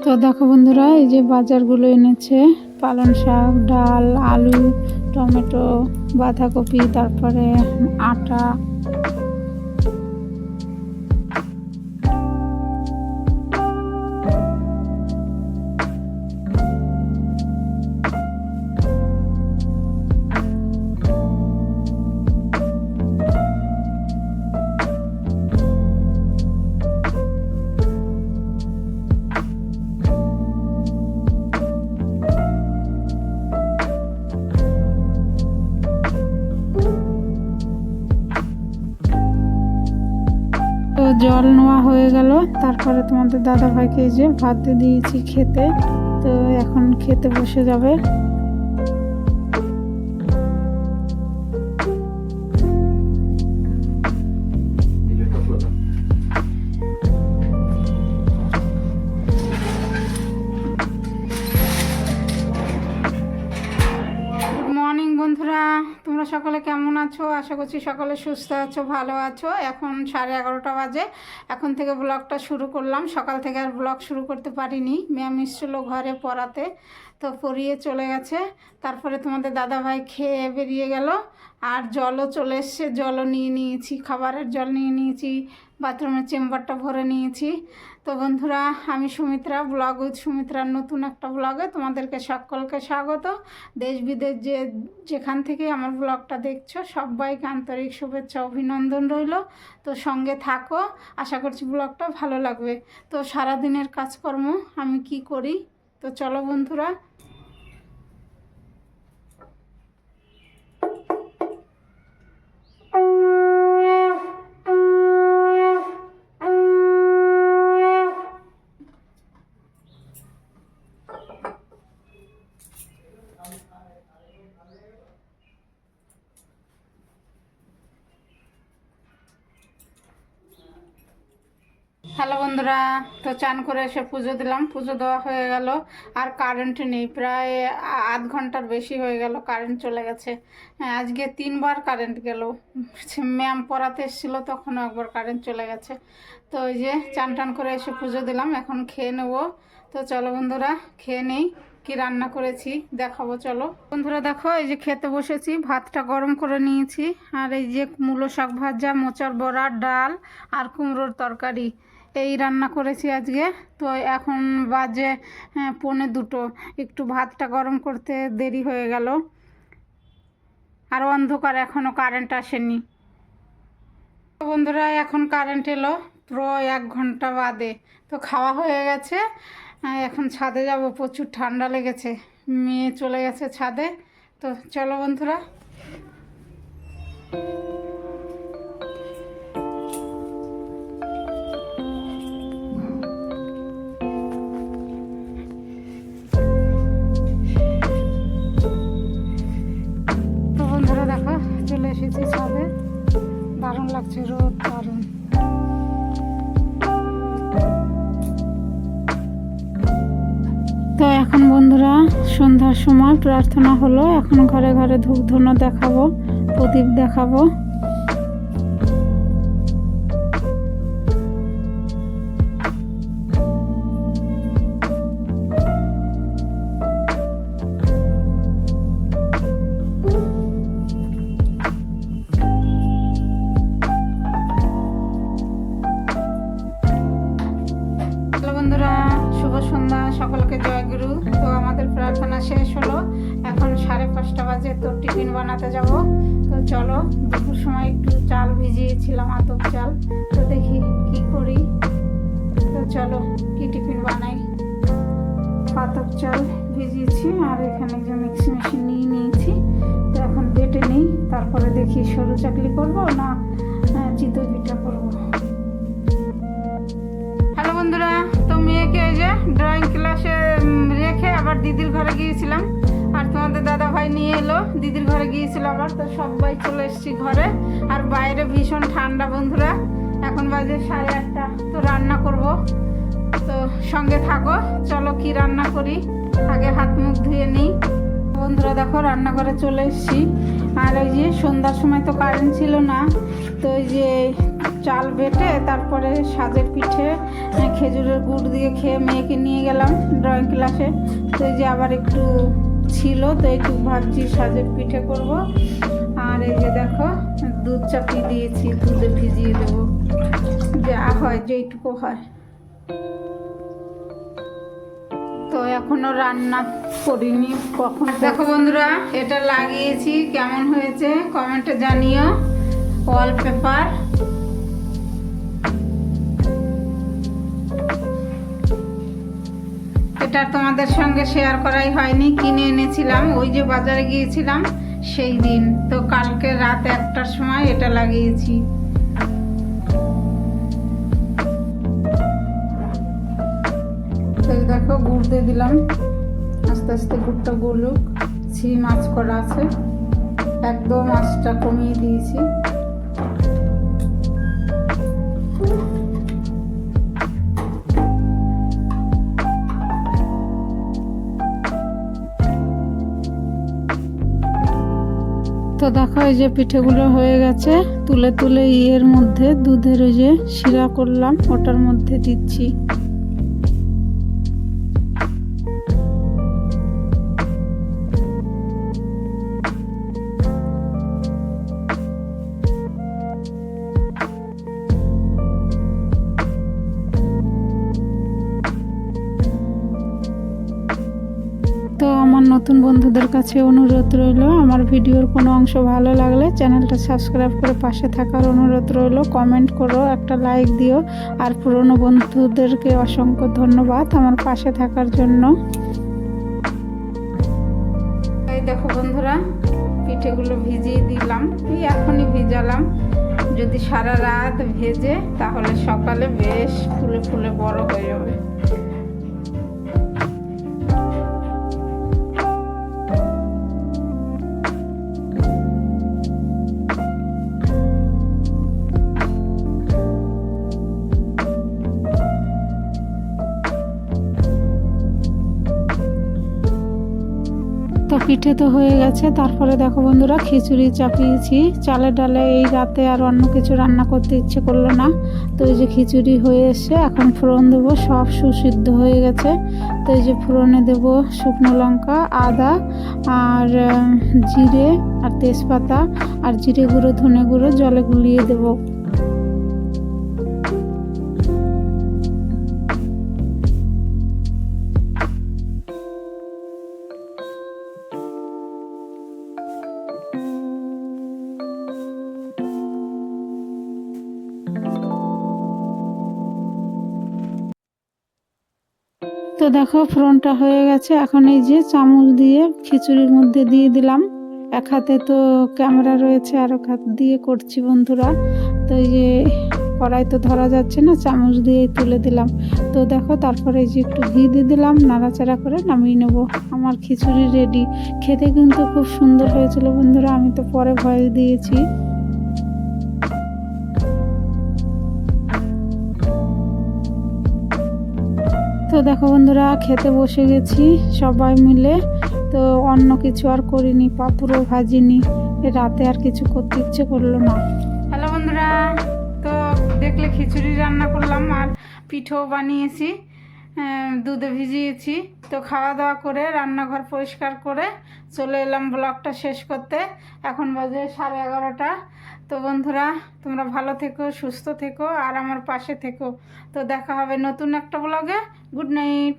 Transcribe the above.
তো দেখো বন্ধুরা, এই যে বাজারগুলো এনেছে, পালং শাক, ডাল, আলু, টমেটো, বাঁধাকপি, তারপরে আটা। তো জল নেওয়া হয়ে গেল, তারপরে তোমাদের দাদা ভাইকে এই যে ভাত দিয়ে দিয়েছি খেতে। তো এখন খেতে বসে যাবে। মর্নিং বন্ধুরা, তোমরা সকলে কেমন আছো? আশা করছি সকলে সুস্থ আছো, ভালো আছো। এখন 11:30 বাজে। এখন থেকে ব্লগটা শুরু করলাম। সকাল থেকে আর ব্লগ শুরু করতে পারিনি, ম্যাম এসেছিলো ঘরে পড়াতে, তো পড়িয়ে চলে গেছে। তারপরে তোমাদের দাদা ভাই খেয়ে বেরিয়ে গেল। আর জলও চলে এসছে, জলও নিয়ে নিয়েছি, খাবারের জল নিয়ে নিয়েছি, বাথরুমের চেম্বারটা ভরে নিয়েছি। তো বন্ধুরা, আমি সুমিত্রা, ব্লগ উইথ সুমিত্রার নতুন একটা ব্লগে তোমাদেরকে সকলকে স্বাগত। দেশ বিদেশ যেখান থেকে আমার ব্লগটা দেখছো, সবাইকে আন্তরিক শুভেচ্ছা, অভিনন্দন রইল। তো সঙ্গে থাকো, আশা করছি ব্লগটা ভালো লাগবে। তো সারাদিনের কাজকর্ম আমি কি করি, তো চলো বন্ধুরা। হ্যালো বন্ধুরা, তো চান করে এসে পুজো দিলাম, পুজো দেওয়া হয়ে গেল। আর কারেন্ট নেই, প্রায় আধ ঘন্টার বেশি হয়ে গেল কারেন্ট চলে গেছে। হ্যাঁ, আজকে 3বার কারেন্ট গেল। ম্যাম পড়াতে এসেছিলো, তখনও একবার কারেন্ট চলে গেছে। তো ওই যে চান টান করে এসে পুজো দিলাম, এখন খেয়ে নেবো। তো চলো বন্ধুরা, খেয়ে নেই। কি রান্না করেছি দেখাবো, চলো বন্ধুরা। দেখো, এই যে খেতে বসেছি, ভাতটা গরম করে নিয়েছি। আর এই যে মূলো শাক ভাজা, মোচার বড়া, ডাল আর কুমড়োর তরকারি, এই রান্না করেছি আজকে। তো এখন বাজে 1:45। একটু ভাতটা গরম করতে দেরি হয়ে গেল। আর অন্ধকার, এখনও কারেন্ট আসেনি। তো বন্ধুরা, এখন কারেন্ট এলো প্রায় 1 ঘন্টা বাদে। তো খাওয়া হয়ে গেছে, এখন ছাদে যাব, প্রচুর ঠান্ডা লেগেছে। মেয়ে চলে গেছে ছাদে। তো চলো বন্ধুরা। তো বন্ধুরা দেখো, চলে এসেছি ছাদে। দারুণ লাগছে, রোদ দারুণ। তো এখন বন্ধুরা সন্ধ্যার সময় প্রার্থনা হলো। এখন ঘরে ঘরে ধূপ ধুনো দেখাবো, প্রদীপ দেখাবো। বন্ধুরা, শুভ সন্ধ্যা, সকলকে জয়গুরু। তো আমাদের প্রার্থনা শেষ হলো, এখন 5:30 বাজে। তো টিফিন বানাতে যাব। তো চলো, দুপুর সময় একটু চাল ভিজিয়েছিলাম, আতপ চাল। তো দেখি কি করি। তো চলো, কি টিফিন বানাই। আতপ চাল ভিজিয়েছি, আর এখানে যে মিক্সি মেশিন নিয়ে নিয়েছি। তো এখন বেটে নিই, তারপরে দেখি সরু চাকলি করবো না চিতই পিঠা করবো। হ্যালো বন্ধুরা, তো মেয়েকে এই যে ড্রয়িং ক্লাসে রেখে আবার দিদির ঘরে গিয়েছিলাম। আর তোমাদের দাদা ভাই নিয়ে এলো, দিদির ঘরে গিয়েছিল আবার। তো সবাই চলে এসেছি ঘরে। আর বাইরে ভীষণ ঠান্ডা বন্ধুরা, এখন বাজে 8:30। তো রান্না করব, তো সঙ্গে থাকো। চলো কি রান্না করি, আগে হাত মুখ ধুয়ে নিই। তো বন্ধুরা দেখো রান্নাঘরে চলে এসেছি। আর ওই যে সন্ধ্যার সময় তো কারেন্ট ছিল না, তো ওই যে চাল বেটে তারপরে সাজের পিঠে খেজুরের গুড় দিয়ে খেয়ে মেয়েকে নিয়ে গেলাম ড্রয়িং ক্লাসে। তো এই যে আবার একটু ছিল, তো একটু ভাবছি সাজের পিঠে করব। আর এই যে দেখো দুধ চাপিয়ে দিয়েছি, দুধে ভিজিয়ে দেবো, যা হয় যেইটুকু হয়। তো এখনো রান্না করিনি, কখন। দেখো বন্ধুরা এটা লাগিয়েছি, কেমন হয়েছে কমেন্টে জানিও। ওয়ালপেপার এটা তোমাদের সঙ্গে শেয়ার করাই হয়নি, কিনে এনেছিলাম ওই যে বাজারে গিয়েছিলাম সেই দিন। তো কালকে রাত 1টার সময় এটা লাগিয়েছি। দেখো গুড় দিয়ে দিলাম, আস্তে আস্তে গুড়টা গলুক। সিম আঁচ করা আছে, একদম আঁচটা কমিয়ে দিয়েছি। তো দেখো এই যে পিঠেগুলো হয়ে গেছে, তুলে তুলে ইয়ের মধ্যে দুধের ওই যে শিরা করলাম ওটার মধ্যে দিচ্ছি। তো আমার নতুন বন্ধুদের কাছে অনুরোধ রইল, আমার ভিডিওর কোনো অংশ ভালো লাগলে চ্যানেলটা সাবস্ক্রাইব করে পাশে থাকার অনুরোধ রইল। কমেন্ট করো, একটা লাইক দিও। আর পুরনো বন্ধুদেরকে অসংখ্য ধন্যবাদ আমার পাশে থাকার জন্য। এই দেখো বন্ধুরা পিঠেগুলো ভিজিয়ে দিলাম, এখনই ভিজালাম। যদি সারা রাত ভেজে তাহলে সকালে বেশ ফুলে ফুলে বড় হয়ে যাবে। তো পিঠে তো হয়ে গেছে। তারপরে দেখো বন্ধুরা খিচুড়ি চাপিয়েছি চালে ডালে। এই রাতে আর অন্য কিছু রান্না করতে ইচ্ছে করলো না, তো এই যে খিচুড়ি হয়ে এসে এখন ফোড়ন দেবো। সব সুসিদ্ধ হয়ে গেছে, তো এই যে ফোড়নে দেবো শুকনো লঙ্কা, আদা আর জিরে আর তেজপাতা আর জিরে গুঁড়ো ধনে গুঁড়ো জলে গুলিয়ে দেবো। তো দেখো ফোড়নটা হয়ে গেছে, এখন এই যে চামচ দিয়ে খিচুড়ির মধ্যে দিয়ে দিলাম। এক হাতে তো ক্যামেরা রয়েছে, আর এক হাত দিয়ে করছি বন্ধুরা। তো এই যে কড়াই তো ধরা যাচ্ছে না, চামচ দিয়েই তুলে দিলাম। তো দেখো তারপরে এই যে একটু ঘি দিয়ে দিলাম, নাড়াচাড়া করে নামিয়ে নেব। আমার খিচুড়ি রেডি। খেতে কিন্তু খুব সুন্দর হয়েছিল বন্ধুরা, আমি তো পরে ভয়েস দিয়েছি। তো দেখো বন্ধুরা খেতে বসে গেছি সবাই মিলে। তো অন্য কিছু আর করিনি, পাঁপড়ও ভাজিনি, রাতে আর কিছু করতে ইচ্ছে করলো না। হ্যালো বন্ধুরা, তো দেখলে খিচুড়ি রান্না করলাম আর পিঠেও বানিয়েছি, দুধে ভিজিয়েছি। তো খাওয়া দাওয়া করে রান্নাঘর পরিষ্কার করে চলে এলাম ব্লগটা শেষ করতে। এখন বাজে 11:30। তো বন্ধুরা তোমরা ভালো থেকো, সুস্থ থেকো আর আমার পাশে থেকো। তো দেখা হবে নতুন একটা ব্লগে। Good night.